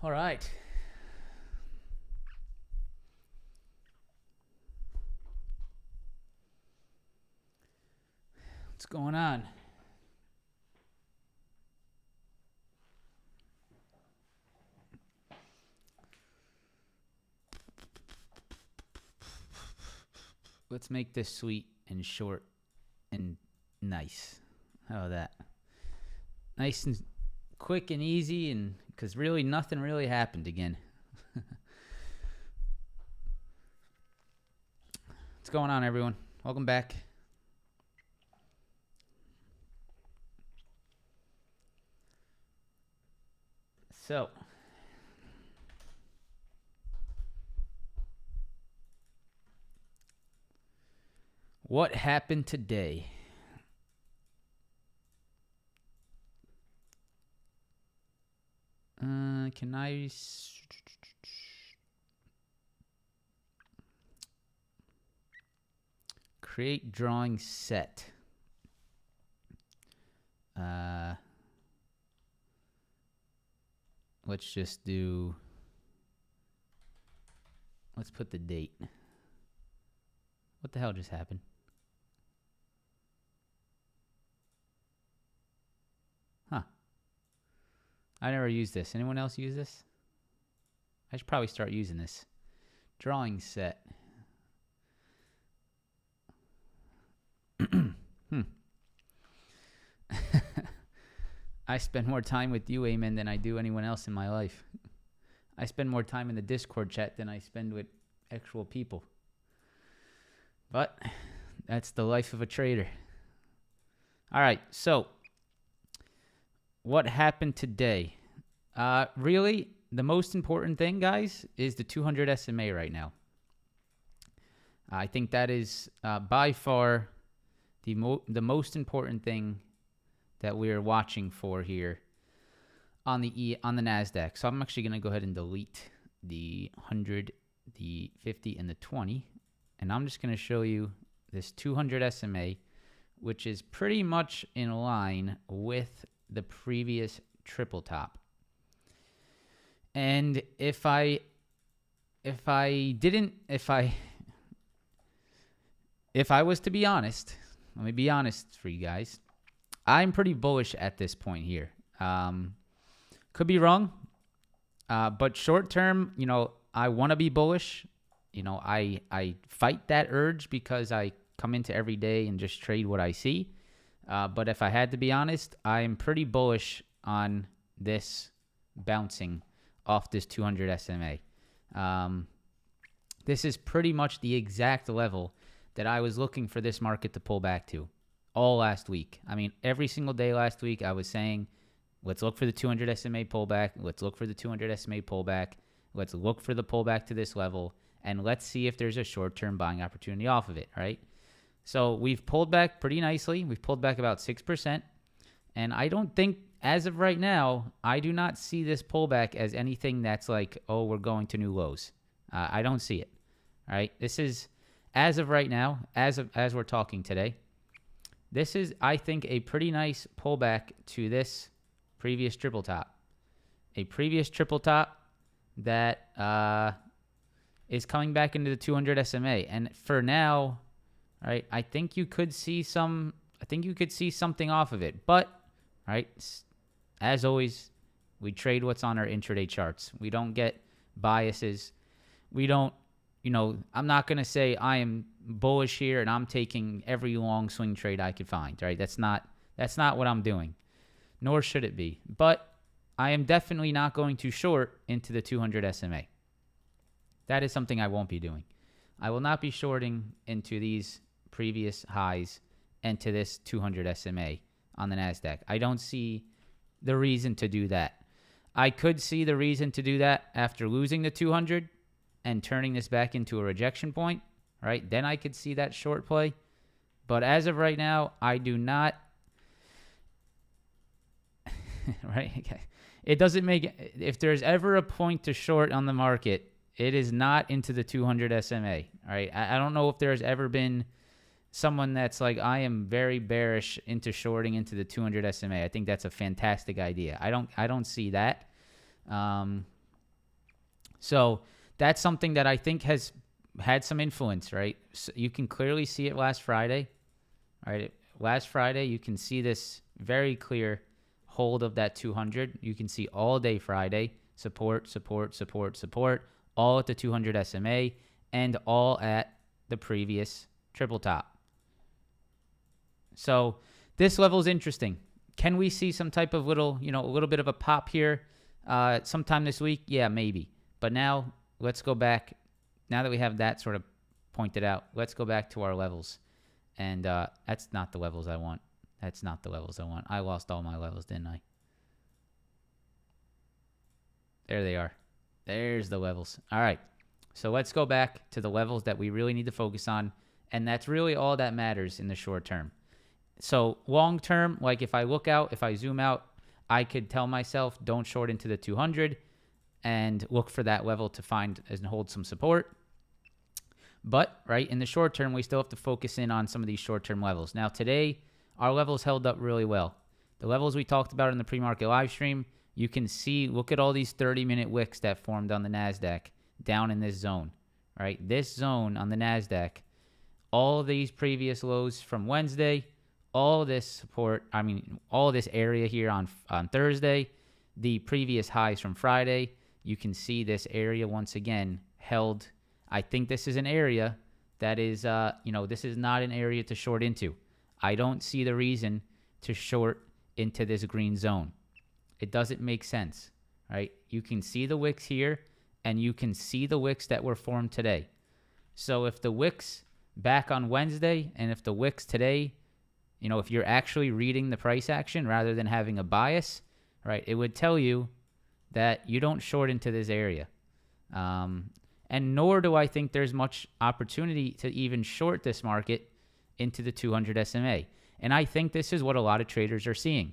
All right. What's going on? Let's make this sweet and short and nice. How about that? Nice and quick and easy, and because really nothing really happened again. What's going on, everyone? Welcome back. So, what happened today? Can I create drawing set? Let's just do. Let's put the date. What the hell just happened? Huh. I never used this. Anyone else use this? I should probably start using this. Drawing set. I spend more time with you, Amen, than I do anyone else in my life. I spend more time in the Discord chat than I spend with actual people. But that's the life of a trader. All right, so what happened today? Really, the most important thing, guys, is the 200 SMA right now. I think that is by far the most important thing that we're watching for here on the NASDAQ. So I'm actually going to go ahead and delete the 100, the 50, and the 20. And I'm just going to show you this 200 SMA, which is pretty much in line with the previous triple top. And if I was to be honest, let me be honest for you guys, I'm pretty bullish at this point here. Could be wrong, but short term, I want to be bullish. I fight that urge because I come into every day and just trade what I see. But if I had to be honest, I'm pretty bullish on this bouncing off this 200 SMA. This is pretty much the exact level that I was looking for this market to pull back to all last week. I mean, every single day last week, I was saying, let's look for the 200 SMA pullback. Let's look for the 200 SMA pullback. Let's look for the pullback to this level. And let's see if there's a short-term buying opportunity off of it, right? So we've pulled back pretty nicely. We've pulled back about 6%. And I don't think, as of right now, I do not see this pullback as anything that's like, oh, we're going to new lows. I don't see it, all right? This is, as of right now, as we're talking today, this is, I think, a pretty nice pullback to this previous triple top. A previous triple top that is coming back into the 200 SMA. And for now, right, I think you could see something off of it. But, right, as always, we trade what's on our intraday charts. We don't get biases. We don't, I'm not going to say I am bullish here and I'm taking every long swing trade I could find, right? That's not what I'm doing, nor should it be. But I am definitely not going to short into the 200 SMA. That is something I won't be doing. I will not be shorting into these previous highs and to this 200 SMA on the NASDAQ. I don't see the reason to do that. I could see the reason to do that after losing the 200 and turning this back into a rejection point, right? Then I could see that short play. But as of right now, I do not. Right? Okay. It doesn't make, if there's ever a point to short on the market, it is not into the 200 SMA. All right. I don't know if there's ever been someone that's like, I am very bearish into shorting into the 200 SMA. I think that's a fantastic idea. I don't see that. So that's something that I think has had some influence, right? So you can clearly see it last Friday. All right. Last Friday, you can see this very clear hold of that 200. You can see all day Friday, support, support, support, support, all at the 200 SMA and all at the previous triple top. So this level is interesting. Can we see some type of a little bit of a pop here sometime this week? Yeah, maybe. But now let's go back. Now that we have that sort of pointed out, let's go back to our levels. And that's not the levels I want. That's not the levels I want. I lost all my levels, didn't I? There they are. There's the levels. All right. So let's go back to the levels that we really need to focus on. And that's really all that matters in the short term. So long term, like if I look out, if I zoom out, I could tell myself don't short into the 200 and look for that level to find and hold some support. But, right, in the short term, we still have to focus in on some of these short-term levels. Now, today, our levels held up really well. The levels we talked about in the pre-market live stream, you can see, look at all these 30-minute wicks that formed on the NASDAQ down in this zone, right? This zone on the NASDAQ, all of these previous lows from Wednesday, all this support, all of this area here on Thursday, the previous highs from Friday, you can see this area once again held. I think this is an area that is, this is not an area to short into. I don't see the reason to short into this green zone. It doesn't make sense, right? You can see the wicks here, and you can see the wicks that were formed today. So if the wicks back on Wednesday and if the wicks today, if you're actually reading the price action rather than having a bias, right, it would tell you that you don't short into this area. And nor do I think there's much opportunity to even short this market into the 200 SMA. And I think this is what a lot of traders are seeing.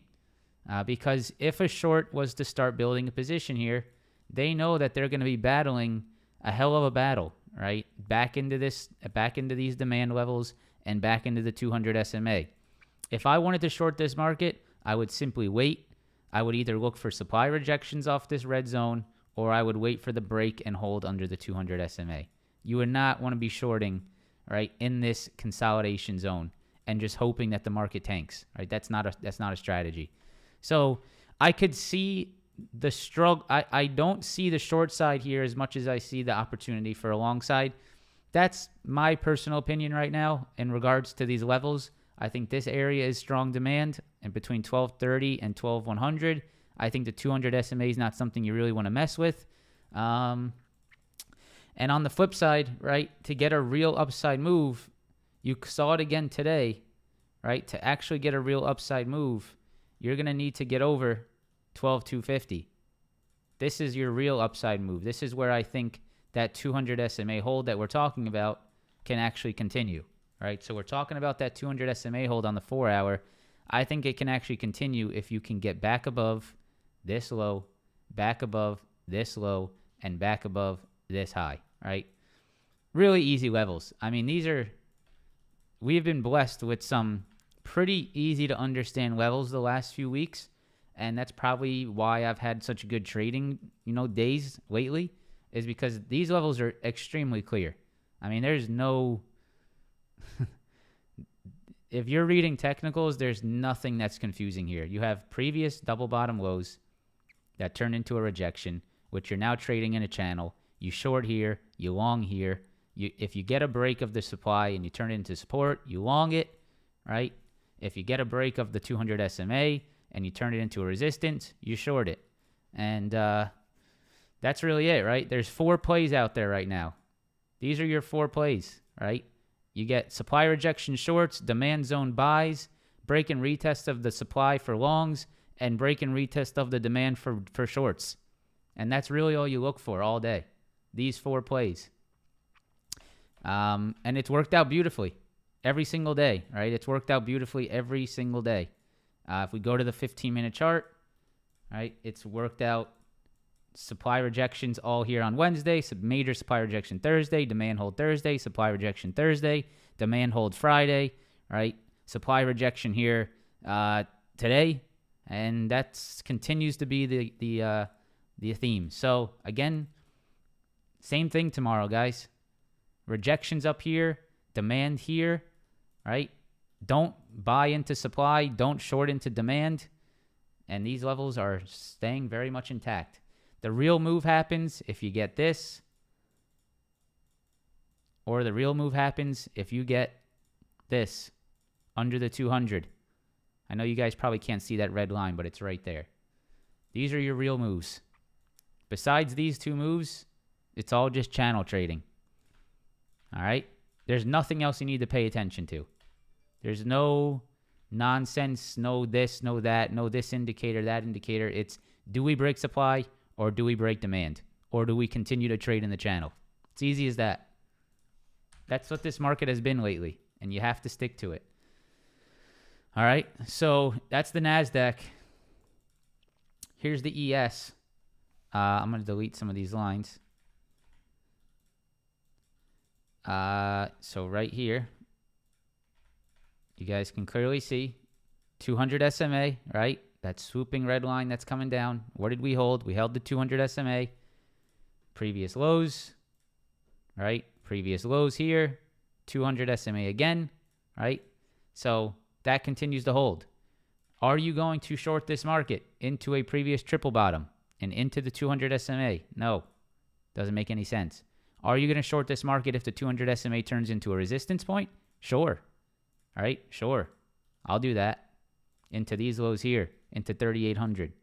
Because if a short was to start building a position here, they know that they're going to be battling a hell of a battle, right? Back into these demand levels and back into the 200 SMA. If I wanted to short this market, I would simply wait. I would either look for supply rejections off this red zone, or I would wait for the break and hold under the 200 SMA. You would not want to be shorting, right, in this consolidation zone and just hoping that the market tanks, right? That's not a strategy. So I could see the struggle. I don't see the short side here as much as I see the opportunity for a long side. That's my personal opinion right now in regards to these levels. I think this area is strong demand, and between 1230 and 12100. I think the 200 SMA is not something you really want to mess with. And on the flip side, right, to get a real upside move, you saw it again today, right? To actually get a real upside move, you're going to need to get over 12250. This is your real upside move. This is where I think that 200 SMA hold that we're talking about can actually continue, right? So we're talking about that 200 SMA hold on the 4 hour. I think it can actually continue if you can get back above this low, back above this low, and back above this high, right? Really easy levels. We've been blessed with some pretty easy to understand levels the last few weeks, and that's probably why I've had such good trading, days lately, is because these levels are extremely clear. There's no... If you're reading technicals, there's nothing that's confusing here. You have previous double bottom lows that turned into a rejection, which you're now trading in a channel. You short here, you long here, If you get a break of the supply and you turn it into support, you long it, right? If you get a break of the 200 SMA and you turn it into a resistance, you short it. And that's really it, right? There's 4 plays out there right now. These are your 4 plays, right? You get supply rejection shorts, demand zone buys, break and retest of the supply for longs, and break and retest of the demand for shorts. And that's really all you look for all day. These 4 plays. And it's worked out beautifully every single day, right? It's worked out beautifully every single day. If we go to the 15-minute chart, right, it's worked out. Supply rejections all here on Wednesday, major supply rejection Thursday, demand hold Thursday, supply rejection Thursday, demand hold Friday, right? Supply rejection here today, and that continues to be the theme. So again, same thing tomorrow, guys. Rejections up here, demand here, right? Don't buy into supply, don't short into demand, and these levels are staying very much intact. The real move happens if you get this, or the real move happens if you get this under the 200. I know you guys probably can't see that red line, but it's right there. These are your real moves. Besides these 2 moves, it's all just channel trading. All right? There's nothing else you need to pay attention to. There's no nonsense, no this, no that, no this indicator, that indicator. It's, do we break supply or do we break demand? Or do we continue to trade in the channel? It's easy as that. That's what this market has been lately, and you have to stick to it. All right? So that's the NASDAQ. Here's the ES. I'm going to delete some of these lines. So right here, you guys can clearly see 200 SMA, right? That swooping red line that's coming down. What did we hold? We held the 200 SMA. Previous lows, right? Previous lows here. 200 SMA again, right? So that continues to hold. Are you going to short this market into a previous triple bottom and into the 200 SMA? No. Doesn't make any sense. Are you going to short this market if the 200 SMA turns into a resistance point? Sure. All right, sure. I'll do that. Into these lows here, into 3,800.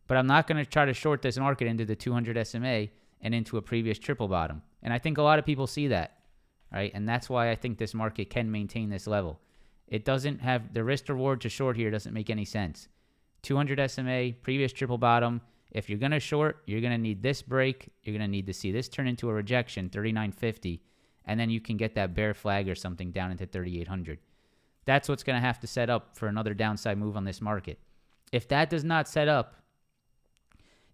But I'm not going to try to short this market into the 200 SMA and into a previous triple bottom. And I think a lot of people see that, right? And that's why I think this market can maintain this level. It doesn't have the risk reward to short here doesn't make any sense. 200 SMA, previous triple bottom. If you're going to short, you're going to need this break. You're going to need to see this turn into a rejection, 39.50, and then you can get that bear flag or something down into 3,800. That's what's going to have to set up for another downside move on this market. If that does not set up,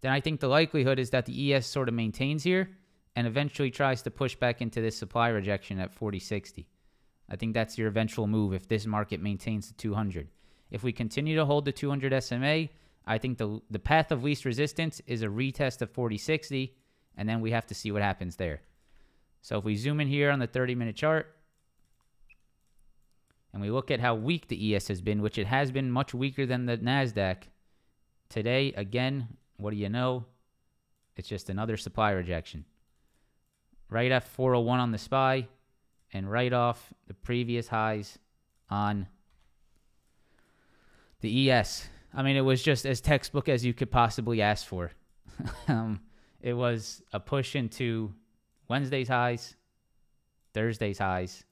then I think the likelihood is that the ES sort of maintains here and eventually tries to push back into this supply rejection at 40.60. I think that's your eventual move if this market maintains the 200. If we continue to hold the 200 SMA, I think the path of least resistance is a retest of 40.60, and then we have to see what happens there. So if we zoom in here on the 30-minute chart, and we look at how weak the ES has been, which it has been much weaker than the NASDAQ, today, again, what do you know? It's just another supply rejection. Right at 401 on the SPY, and right off the previous highs on the ES. I mean, it was just as textbook as you could possibly ask for. It was a push into Wednesday's highs, Thursday's highs.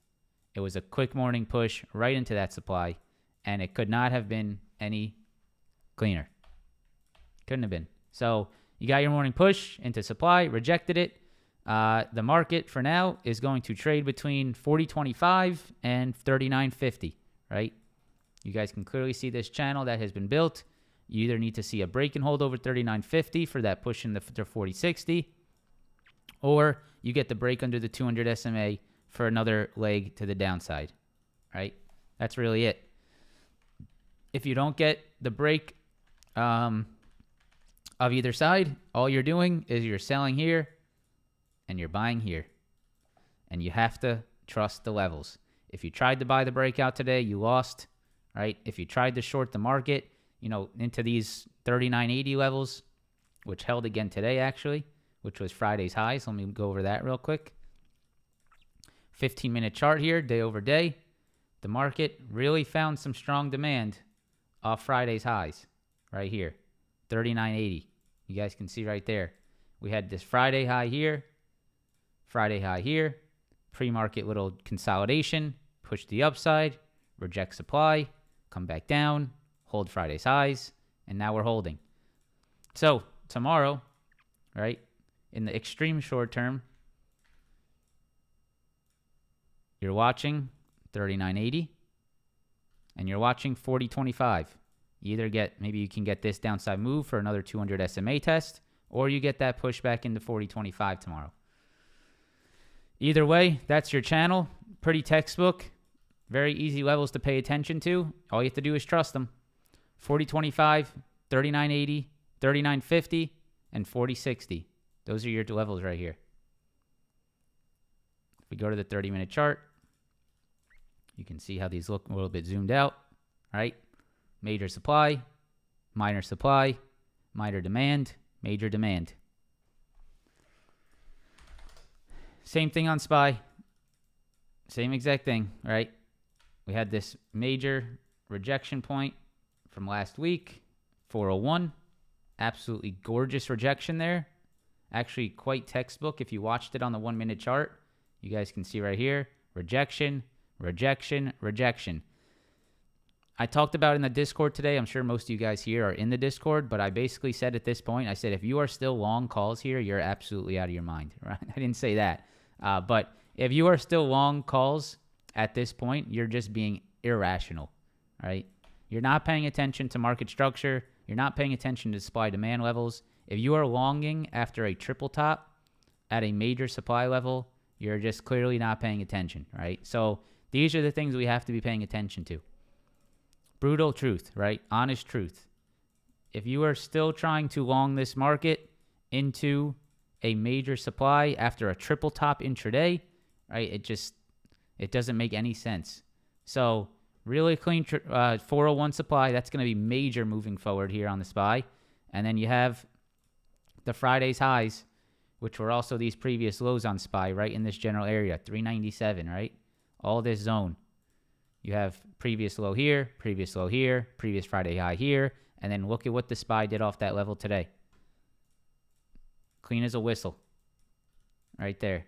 It was a quick morning push right into that supply, and it could not have been any cleaner. Couldn't have been. So you got your morning push into supply, rejected it. The market for now is going to trade between 40.25 and 39.50, right? You guys can clearly see this channel that has been built. You either need to see a break and hold over 39.50 for that push into 40.60, or you get the break under the 200 SMA for another leg to the downside, right? That's really it. If you don't get the break of either side, all you're doing is you're selling here and you're buying here. And you have to trust the levels. If you tried to buy the breakout today, you lost, right? If you tried to short the market, into these 39.80 levels, which held again today actually, which was Friday's high. So let me go over that real quick. 15-minute chart here, day over day. The market really found some strong demand off Friday's highs right here, 39.80. You guys can see right there. We had this Friday high here, pre-market little consolidation, push the upside, reject supply, come back down, hold Friday's highs, and now we're holding. So tomorrow, right, in the extreme short term, you're watching 39.80 and you're watching 40.25. Maybe you can get this downside move for another 200 SMA test, or you get that pushback into 40.25 tomorrow. Either way, that's your channel. Pretty textbook. Very easy levels to pay attention to. All you have to do is trust them. 40.25, 39.80, 39.50, and 40.60. Those are your levels right here. If we go to the 30-minute chart, you can see how these look a little bit zoomed out, right? Major supply, minor demand, major demand. Same thing on SPY. Same exact thing, right? We had this major rejection point from last week, 401. Absolutely gorgeous rejection there. Actually quite textbook if you watched it on the 1-minute chart. You guys can see right here, rejection, rejection, rejection. I talked about in the Discord today. I'm sure most of you guys here are in the Discord, but I basically said at this point, I said, if you are still long calls here, you're absolutely out of your mind, right? I didn't say that. But if you are still long calls at this point, you're just being irrational, right? You're not paying attention to market structure. You're not paying attention to supply demand levels. If you are longing after a triple top at a major supply level, you're just clearly not paying attention, right? So these are the things we have to be paying attention to. Brutal truth, right? Honest truth. If you are still trying to long this market into a major supply after a triple top intraday, right? It doesn't make any sense. So really clean 401 supply. That's going to be major moving forward here on the SPY. And then you have the Friday's highs, which were also these previous lows on SPY, right? In this general area, 397, right? All this zone. You have previous low here, previous Friday high here, and then look at what the SPY did off that level today. Clean as a whistle. Right there.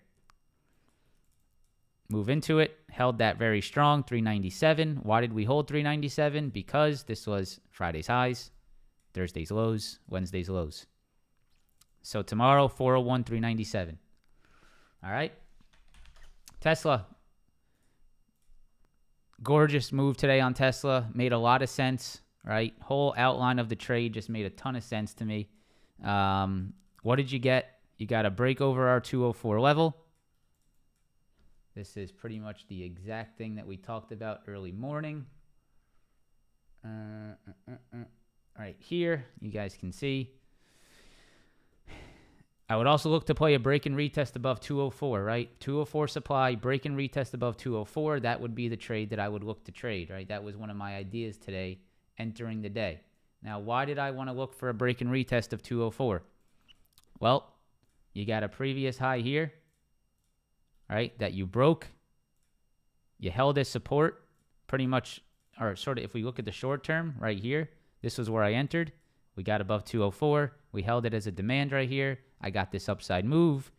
Move into it. Held that very strong, 397. Why did we hold 397? Because this was Friday's highs, Thursday's lows, Wednesday's lows. So tomorrow, 401, 397. All right. Tesla. Gorgeous move today on Tesla. Made a lot of sense, right? Whole outline of the trade just made a ton of sense to me. What did you get? You got a break over our 204 level. This is pretty much the exact thing that we talked about early morning. Right here, you guys can see. I would also look to play a break and retest above 204, right? 204 supply, break and retest above 204. That would be the trade that I would look to trade, right? That was one of my ideas today entering the day. Now, why did I want to look for a break and retest of 204? Well, you got a previous high here, right, that you broke. You held as support pretty much, or sort of if we look at the short term right here, this was where I entered. We got above 204. We held it as a demand right here. I got this upside move.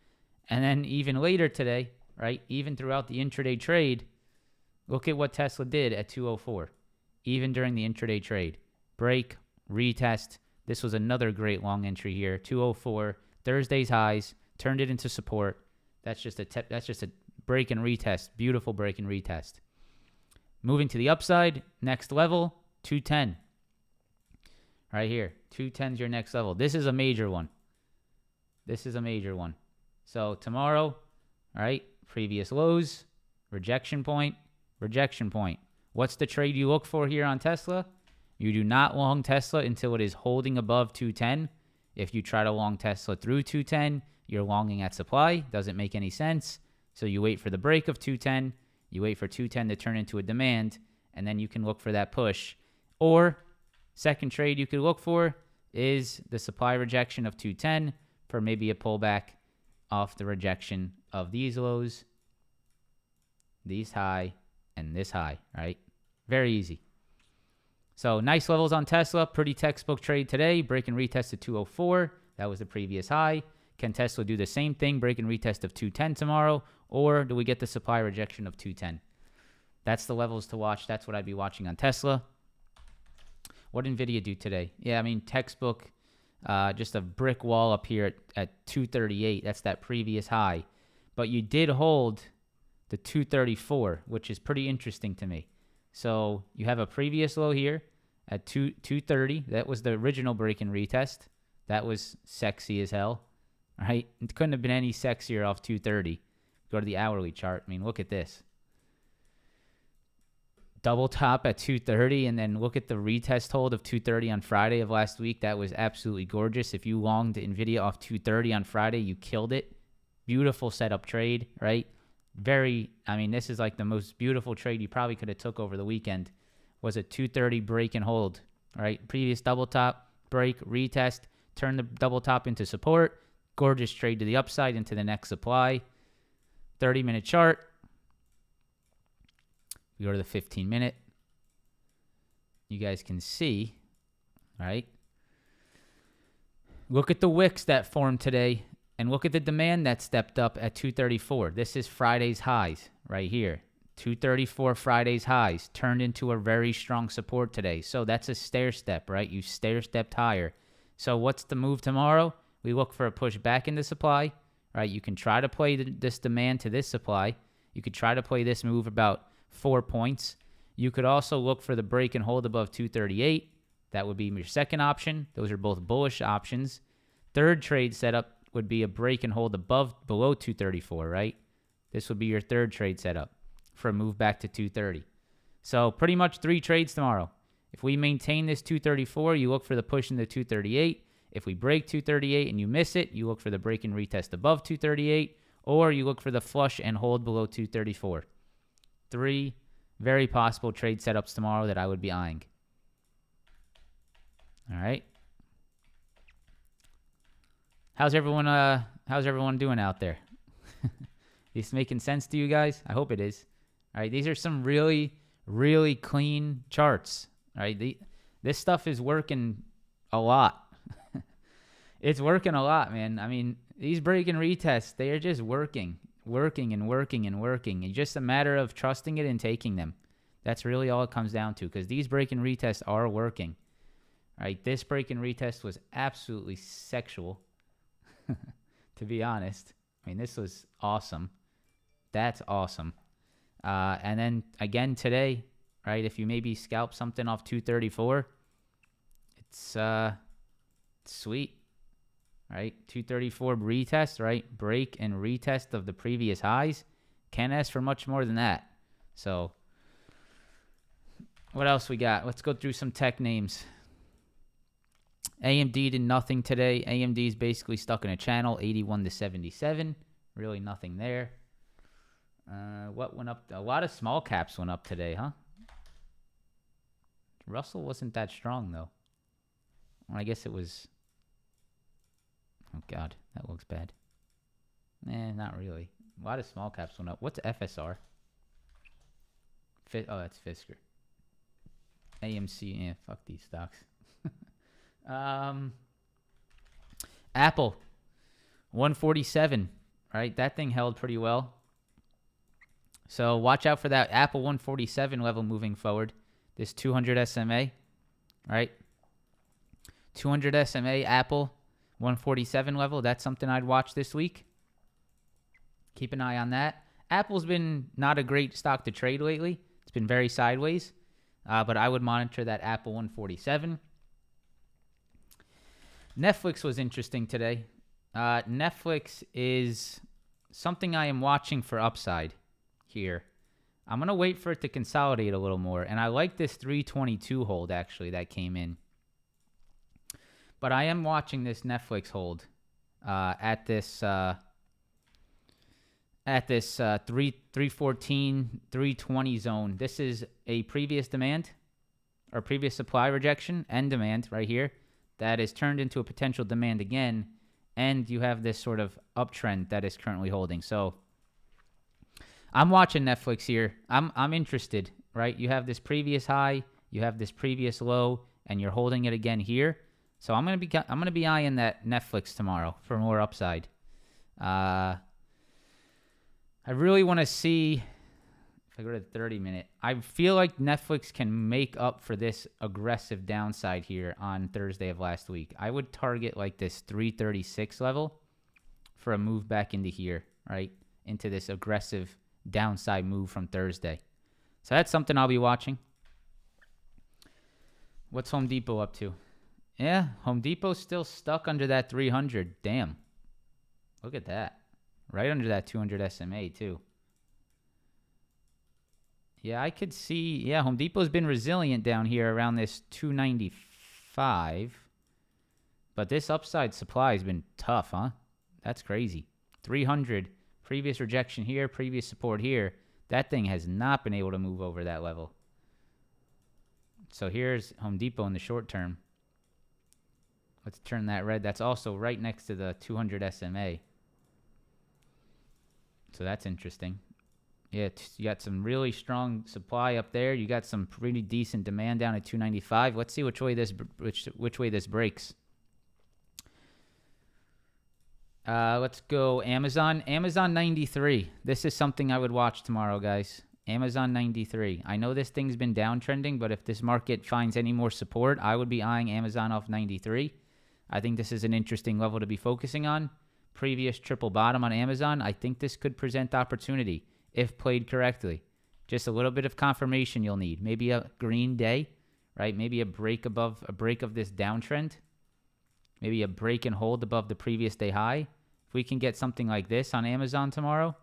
And then even later today, right, even throughout the intraday trade, look at what Tesla did at 204, even during the intraday trade. Break, retest. This was another great long entry here. 204, Thursday's highs, turned it into support. That's just a break and retest. Beautiful break and retest. Moving to the upside, next level, 210. Right here, 210 is your next level. This is a major one. So tomorrow, all right, previous lows, rejection point. What's the trade you look for here on Tesla? You do not long Tesla until it is holding above 210. If you try to long Tesla through 210, you're longing at supply. Doesn't make any sense. So you wait for the break of 210. You wait for 210 to turn into a demand, and then you can look for that push. Or second trade you could look for is the supply rejection of 210 for maybe a pullback off the rejection of these lows. these high, and this high, right? Very easy. So nice levels on Tesla. Pretty textbook trade today. Break and retest at 204. That was the previous high. Can Tesla do the same thing, break and retest of 210 tomorrow? Or do we get the supply rejection of 210? That's the levels to watch. That's what I'd be watching on Tesla. What did NVIDIA do today? Yeah, I mean, textbook, just a brick wall up here at 238. That's that previous high. But you did hold the 234, which is pretty interesting to me. So you have a previous low here at 230. That was the original break and retest. That was sexy as hell, right? It couldn't have been any sexier off 230. Go to the hourly chart. I mean, look at this. Double top at 230, and then look at the retest hold of 230 on Friday of last week. That was absolutely gorgeous. If you longed NVIDIA off 230 on Friday, you killed it. Beautiful setup trade, right? I mean, this is like the most beautiful trade you probably could have took over the weekend. Was a 230 break and hold, right? Previous double top, break, retest, turn the double top into support. Gorgeous trade to the upside into the next supply. 30-minute chart. We go to the 15-minute. You guys can see, right? Look at the wicks that formed today, and look at the demand that stepped up at 234. This is Friday's highs right here. 234 Friday's highs turned into a very strong support today. So that's a stair step, right? You stair stepped higher. So what's the move tomorrow? We look for a push back into supply, right? You can try to play this demand to this supply. You could try to play this move about 4 points. You could also look for the break and hold above 238. That would be your second option. Those are both bullish options. Third trade setup would be a break and hold below 234, right? This would be your third trade setup for a move back to 230. So pretty much 3 trades tomorrow. If we maintain this 234, you look for the push into 238. If we break 238 and you miss it, you look for the break and retest above 238, or you look for the flush and hold below 234. 3 very possible trade setups tomorrow that I would be eyeing. All right. How's everyone doing out there? Is this making sense to you guys? I hope it is. All right, these are some really, really clean charts. All right, this stuff is working a lot. It's working a lot, man. I mean, these break and retests, they are just working. It's just a matter of trusting it and taking them. That's really all it comes down to, because these break and retests are working. Right? This break and retest was absolutely sexual, to be honest. I mean, this was awesome. That's awesome. And then again today, right? If you maybe scalp something off 234, it's sweet. Right? 234 retest, right? Break and retest of the previous highs. Can't ask for much more than that. So, what else we got? Let's go through some tech names. AMD did nothing today. AMD is basically stuck in a channel, 81 to 77. Really nothing there. What went up? A lot of small caps went up today, huh? Russell wasn't that strong, though. Well, I guess it was... Oh, God, that looks bad. Not really. A lot of small caps went up. What's FSR? Oh, that's Fisker. AMC, fuck these stocks. Apple, 147, right? That thing held pretty well. So watch out for that Apple 147 level moving forward. This 200 SMA, right? 200 SMA, Apple, 147 level. That's something I'd watch this week. Keep an eye on that. Apple's been not a great stock to trade lately. It's been very sideways. But I would monitor that Apple 147. Netflix was interesting today. Netflix is something I am watching for upside here. I'm going to wait for it to consolidate a little more. And I like this 322 hold, actually, that came in. But I am watching this Netflix hold at this 314, 320 zone. This is a previous demand or previous supply rejection and demand right here that is turned into a potential demand again. And you have this sort of uptrend that is currently holding. So I'm watching Netflix here. I'm interested, right? You have this previous high, you have this previous low, and you're holding it again here. So I'm gonna be eyeing that Netflix tomorrow for more upside. I really want to see if I go to the 30-minute. I feel like Netflix can make up for this aggressive downside here on Thursday of last week. I would target like this 336 level for a move back into here, right? Into this aggressive downside move from Thursday. So that's something I'll be watching. What's Home Depot up to? Yeah, Home Depot's still stuck under that 300. Damn. Look at that. Right under that 200 SMA, too. Yeah, I could see. Yeah, Home Depot's been resilient down here around this 295. But this upside supply has been tough, huh? That's crazy. 300. Previous rejection here, previous support here. That thing has not been able to move over that level. So here's Home Depot in the short term. Let's turn that red. That's also right next to the 200 SMA. So that's interesting. Yeah, you got some really strong supply up there. You got some pretty decent demand down at 295. Let's see which way this breaks. Let's go Amazon. Amazon 93. This is something I would watch tomorrow, guys. Amazon 93. I know this thing's been downtrending, but if this market finds any more support, I would be eyeing Amazon off 93. I think this is an interesting level to be focusing on. Previous triple bottom on Amazon. I think this could present opportunity if played correctly. Just a little bit of confirmation you'll need. Maybe a green day, right? Maybe a break of this downtrend. Maybe a break and hold above the previous day high. If we can get something like this on Amazon tomorrow,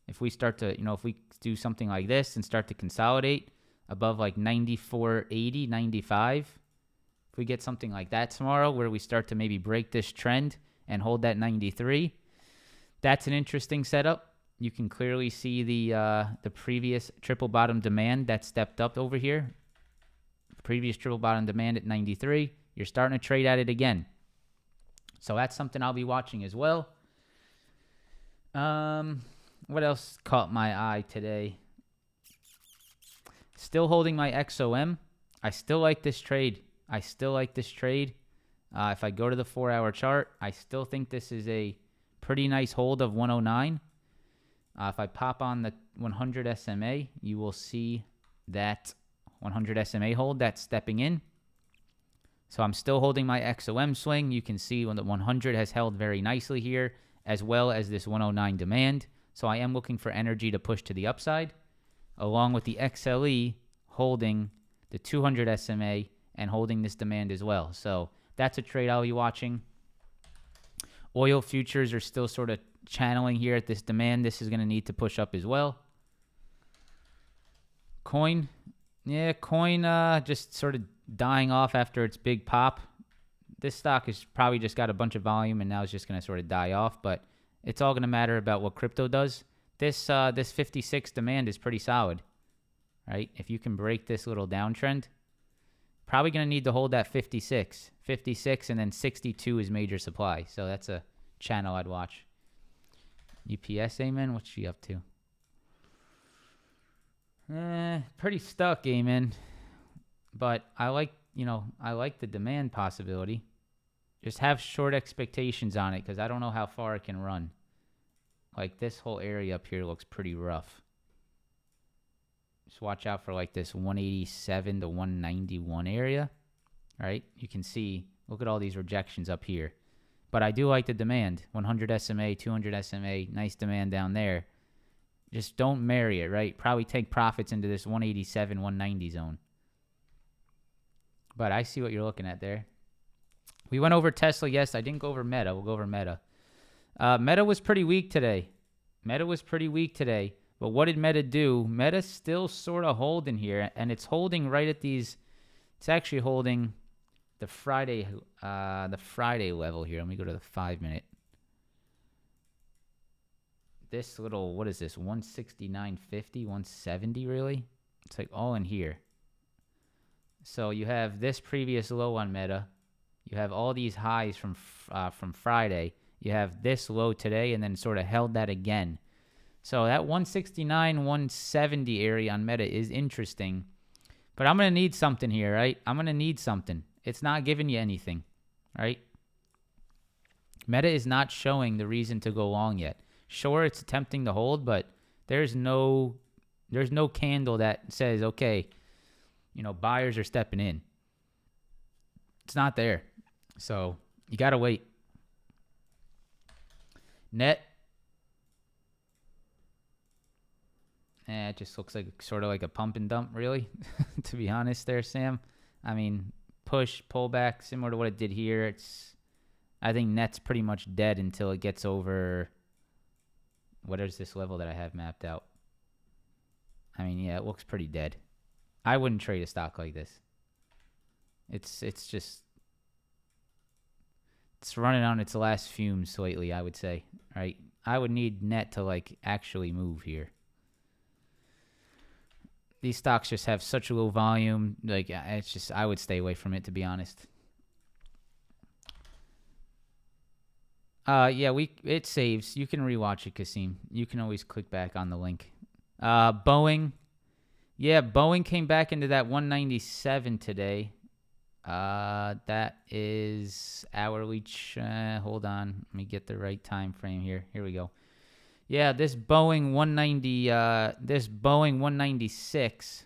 if we start to, if we do something like this and start to consolidate above like 94.80, 95, if we get something like that tomorrow where we start to maybe break this trend and hold that 93, that's an interesting setup. You can clearly see the previous triple bottom demand that stepped up over here. Previous triple bottom demand at 93. You're starting to trade at it again. So that's something I'll be watching as well. What else caught my eye today? Still holding my XOM. I still like this trade. If I go to the 4-hour chart, I still think this is a pretty nice hold of 109. If I pop on the 100 SMA, you will see that 100 SMA hold that's stepping in. So I'm still holding my XOM swing. You can see when the 100 has held very nicely here, as well as this 109 demand. So I am looking for energy to push to the upside, along with the XLE holding the 200 SMA and holding this demand as well. So that's a trade I'll be watching. Oil futures are still sort of channeling here at this demand. This is going to need to push up as well. Coin. Yeah, coin just sort of dying off after its big pop. This stock has probably just got a bunch of volume and now it's just going to sort of die off, but it's all going to matter about what crypto does. This 56 demand is pretty solid, right? If you can break this little downtrend, probably going to need to hold that 56. 56 and then 62 is major supply. So that's a channel I'd watch. UPS, Amen. What's she up to? Pretty stuck, Amen. But I like the demand possibility. Just have short expectations on it because I don't know how far it can run. Like this whole area up here looks pretty rough. Just watch out for like this 187 to 191 area. All right, you can see, look at all these rejections up here. But I do like the demand. 100 SMA, 200 SMA, nice demand down there. Just don't marry it, right? Probably take profits into this 187, 190 zone. But I see what you're looking at there. We went over Tesla. Yes, I didn't go over Meta. We'll go over Meta. Meta was pretty weak today. But what did Meta do? Meta's still sort of holding here, and it's holding right at these. It's actually holding the Friday level here. Let me go to the 5-minute. This little, what is this? 169.50, 170 really? It's like all in here. So you have this previous low on Meta. You have all these highs from Friday. You have this low today and then sort of held that again. So that 169, 170 area on Meta is interesting. But I'm going to need something here, right? I'm going to need something. It's not giving you anything, right? Meta is not showing the reason to go long yet. Sure, it's attempting to hold, but there's no candle that says, okay, buyers are stepping in. It's not there. So you got to wait. Net. It just looks like sort of like a pump and dump, really, to be honest there, Sam. I mean, push, pull back, similar to what it did here. I think net's pretty much dead until it gets over, what is this level that I have mapped out? I mean, yeah, it looks pretty dead. I wouldn't trade a stock like this. It's running on its last fumes lately, I would say, right? I would need net to like actually move here. These stocks just have such low volume. Like, it's just, I would stay away from it, to be honest. Yeah, it saves. You can rewatch it, Kasim. You can always click back on the link. Boeing. Yeah, Boeing came back into that 197 today. That is hourly. Hold on. Let me get the right time frame here. Here we go. Yeah, this Boeing 190, this Boeing 196,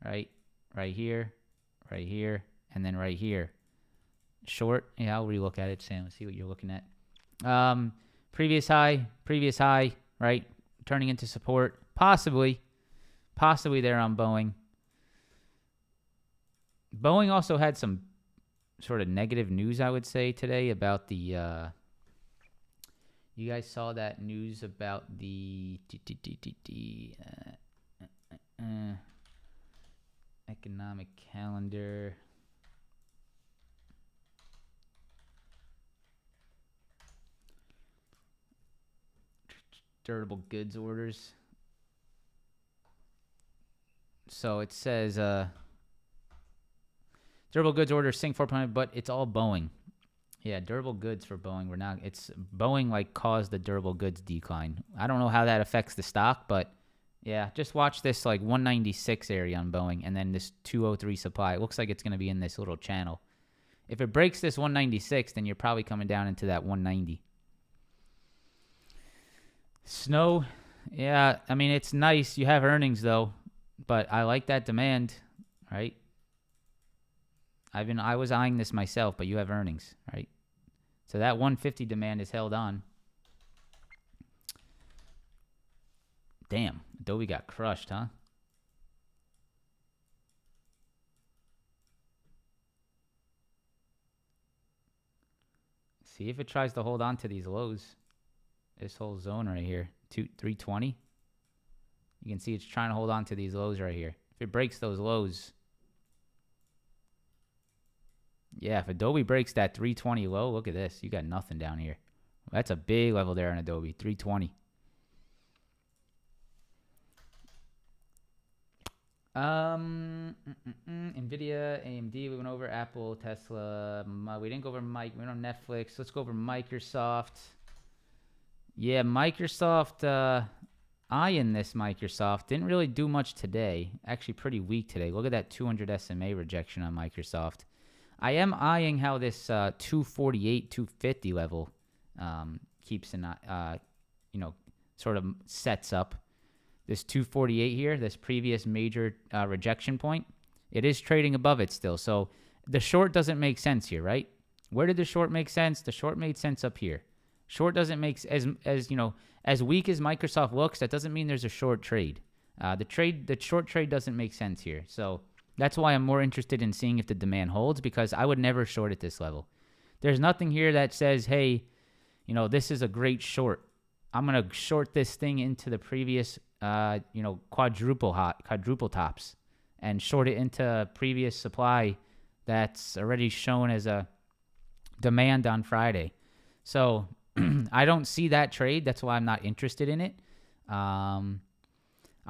right here, and then right here. Short. Yeah, I'll relook at it, Sam. See what you're looking at. Previous high, right? Turning into support. Possibly there on Boeing. Boeing also had some sort of negative news, I would say, today about the, you guys saw that news about the economic calendar. Durable goods orders. So it says durable goods orders sync 4.0, but it's all Boeing. Yeah, durable goods for Boeing. It's Boeing like caused the durable goods decline. I don't know how that affects the stock, but yeah, just watch this like 196 area on Boeing and then this 203 supply. It looks like it's going to be in this little channel. If it breaks this 196, then you're probably coming down into that 190. Snow, yeah, I mean, it's nice. You have earnings, though, but I like that demand, right? I was eyeing this myself, but you have earnings, right? So that 150 demand is held on. Damn, Adobe got crushed, huh? See if it tries to hold on to these lows. This whole zone right here, 320. You can see it's trying to hold on to these lows right here. If it breaks those lows, yeah, if Adobe breaks that 320 low, look at this. You got nothing down here. That's a big level there on Adobe, 320. Nvidia, AMD, we went over Apple, Tesla. We didn't go over we went on Netflix. Let's go over Microsoft. Yeah, Microsoft, eyeing this Microsoft. Didn't really do much today. Actually, pretty weak today. Look at that 200 SMA rejection on Microsoft. I am eyeing how this 248, 250 level keeps in, sort of sets up. This 248 here, this previous major rejection point, it is trading above it still. So the short doesn't make sense here, right? Where did the short make sense? The short made sense up here. Short doesn't make as weak as Microsoft looks. That doesn't mean there's a short trade. The short trade doesn't make sense here. So that's why I'm more interested in seeing if the demand holds, because I would never short at this level. There's nothing here that says, hey, this is a great short. I'm gonna short this thing into the previous, quadruple tops, and short it into previous supply that's already shown as a demand on Friday. So I don't see that trade. That's why I'm not interested in it. I'm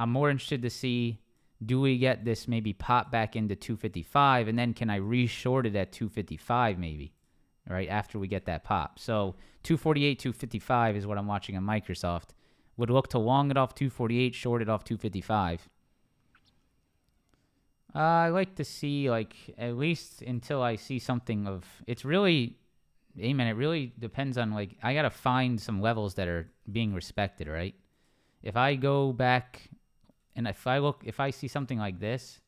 more interested to see, do we get this maybe pop back into 255, and then can I re-short it at 255 maybe, right, after we get that pop? So 248, 255 is what I'm watching on Microsoft. Would look to long it off 248, short it off 255. I like to see, like, at least until I see something of, it's really, amen, it really depends on, like, I got to find some levels that are being respected, right? If I go back and if I see something like this,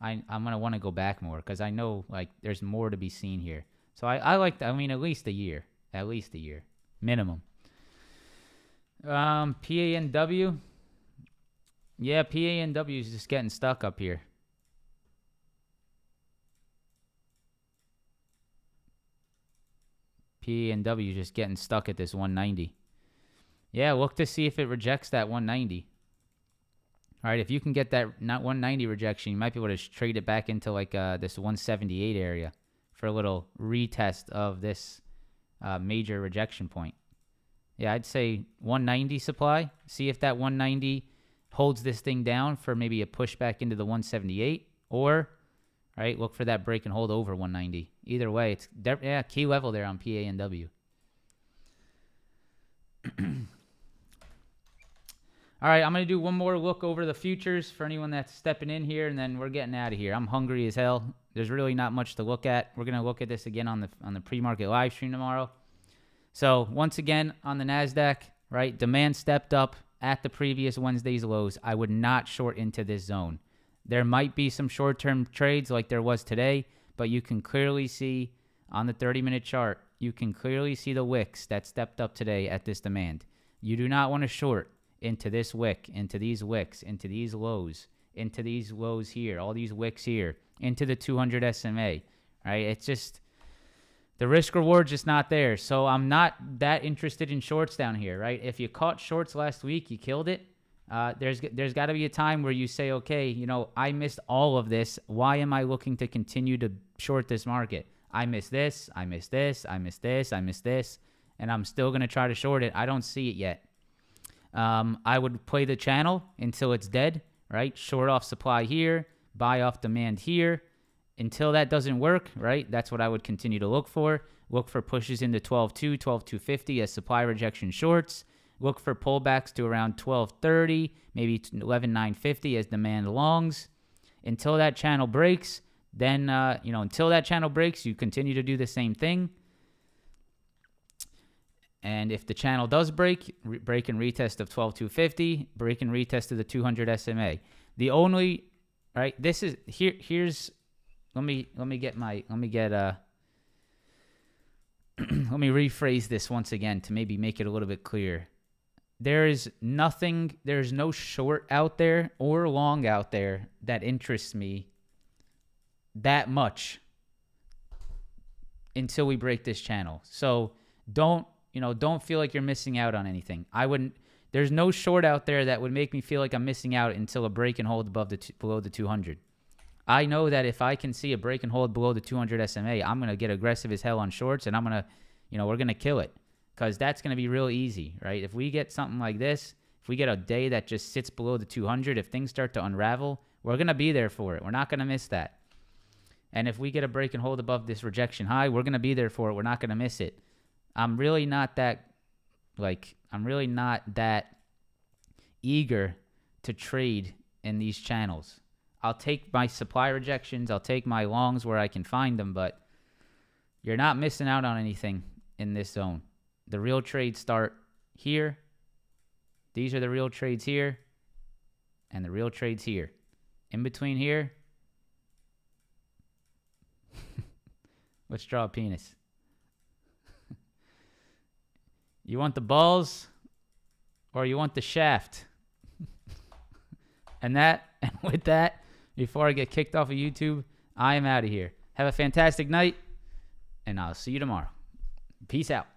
I'm going to want to go back more because I know, like, there's more to be seen here. So I like that. I mean, at least a year. At least a year. Minimum. PANW. Yeah, PANW is just getting stuck up here. PANW is just getting stuck at this 190. Yeah, look to see if it rejects that 190. All right, if you can get that not 190 rejection, you might be able to trade it back into like this 178 area for a little retest of this major rejection point. Yeah, I'd say 190 supply. See if that 190 holds this thing down for maybe a pushback into the 178, or right, look for that break and hold over 190. Either way, it's key level there on PANW. All right, I'm going to do one more look over the futures for anyone that's stepping in here, and then we're getting out of here. I'm hungry as hell. There's really not much to look at. We're going to look at this again on the pre-market live stream tomorrow. So once again, on the NASDAQ, right, demand stepped up at the previous Wednesday's lows. I would not short into this zone. There might be some short-term trades like there was today, but you can clearly see on the 30-minute chart, you can clearly see the wicks that stepped up today at this demand. You do not want to short into this wick, into these wicks, into these lows here, all these wicks here, into the 200 SMA, right? It's just, the risk reward just not there. So I'm not that interested in shorts down here, right? If you caught shorts last week, you killed it. There's got to be a time where you say, okay, you know, I missed all of this. Why am I looking to continue to short this market? I missed this, I missed this, I missed this, I missed this, and I'm still going to try to short it. I don't see it yet. I would play the channel until it's dead, right? Short off supply here, buy off demand here. Until that doesn't work, right? That's what I would continue to look for. Look for pushes into 12.2, 12.250 as supply rejection shorts. Look for pullbacks to around 12.30, maybe 11.950 as demand longs. Until that channel breaks, then, until that channel breaks, you continue to do the same thing. And if the channel does break and retest of 12.250, break and retest of the 200 SMA. The only, right, this is, here's, let me rephrase this once again to maybe make it a little bit clearer. There's no short out there or long out there that interests me that much until we break this channel. So don't feel like you're missing out on anything. There's no short out there that would make me feel like I'm missing out until a break and hold below the 200. I know that if I can see a break and hold below the 200 SMA, I'm going to get aggressive as hell on shorts, and I'm going to, we're going to kill it, because that's going to be real easy, right? If we get something like this, if we get a day that just sits below the 200, if things start to unravel, we're going to be there for it. We're not going to miss that. And if we get a break and hold above this rejection high, we're going to be there for it. We're not going to miss it. I'm really not that eager to trade in these channels. I'll take my supply rejections. I'll take my longs where I can find them, but you're not missing out on anything in this zone. The real trades start here. These are the real trades here, and the real trades here. In between here, let's draw a penis. You want the balls or you want the shaft? And with that, before I get kicked off of YouTube, I am out of here. Have a fantastic night, and I'll see you tomorrow. Peace out.